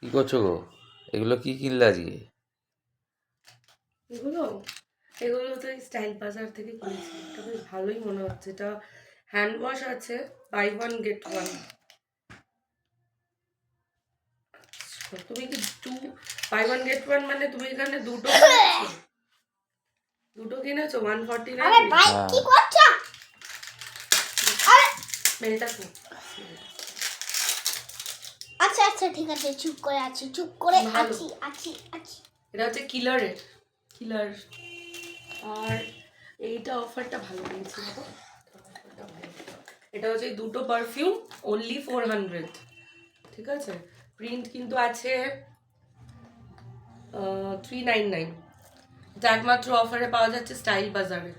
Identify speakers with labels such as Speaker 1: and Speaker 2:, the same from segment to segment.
Speaker 1: কি করছো গো? এগুলো কি কিনলে আজকে?
Speaker 2: এগুলো এগুলো তো স্টাইল বাজার থেকে কিনেছি। এটা বেশ ভালোই মনে হচ্ছে। এটা হ্যান্ড ওয়াশ আছে, বাই ওয়ান গেট ওয়ান। তুমি কি বাই ওয়ান গেট ওয়ান মানে তুমি এখানে দুটো কিনেছো 149?
Speaker 3: আরে ভাই কি করছো? আরে
Speaker 2: মেলটা খুব
Speaker 3: আচ্ছা আচ্ছা ঠিক আছে, চুপ করে আছি, চুপ করে
Speaker 2: ভালো।
Speaker 3: আছি।
Speaker 2: এটা হচ্ছে কিলার। আর এইটা অফারটা ভালো দিয়েছিল তো। এটা হচ্ছে দুটো পারফিউম অনলি 400, ঠিক আছে। প্রিন্ট কিন্তু আছে 399। এটা একমাত্র অফারে পাওয়া যাচ্ছে স্টাইল বাজারে,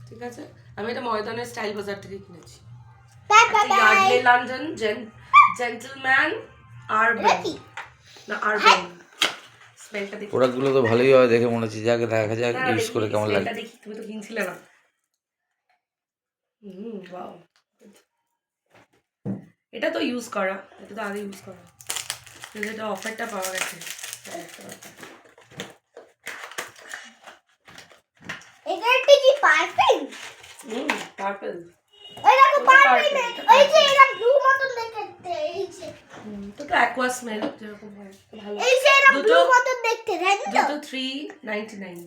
Speaker 2: ঠিক আছে। আমি এটা ময়দানের স্টাইল বাজার থেকে কিনেছি। ইয়ার্ডলে লন্ডন জেন্টলম্যান আরবান না আরবান। স্মেলটা দেখি,
Speaker 1: প্রোডাক্টগুলো তো ভালোই হয় দেখে মনে হচ্ছে, যাকে দেখা যাক
Speaker 2: না
Speaker 1: ইউজ করে কেমন লাগে।
Speaker 2: স্মেলটা দেখি। তুমি তো কিনছিলে না। ওয়াও, এটা তো ইউজ করা, এটা তো আগে ইউজ করা, কিন্তু এটা অফারটা পাওয়া গেছে।
Speaker 3: এটা একটা কি পারফিউম?
Speaker 2: পার্পল।
Speaker 3: ওই দেখো পারফিউম, ওই যে এটা ব্লু মতন দেখতে, এই যে
Speaker 2: তো অ্যাকোয়া স্মেল যেরকম হয় ভালো।
Speaker 3: এই যে এটা ব্লু মতন দেখতে, তাই না?
Speaker 2: দুটো 399।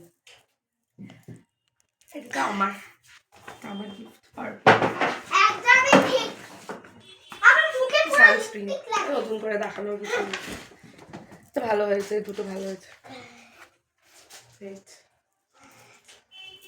Speaker 2: এটা আমার গিফট পার্পল
Speaker 3: একদমই ঠিক। আমার মুখে পুরো
Speaker 2: সানস্ক্রিন।
Speaker 3: লিপস্টিক লাগে।
Speaker 2: নতুন করে দেখানোর কিছু নেই। তো ভালো হয়েছে, দুটো ভালো হয়েছে।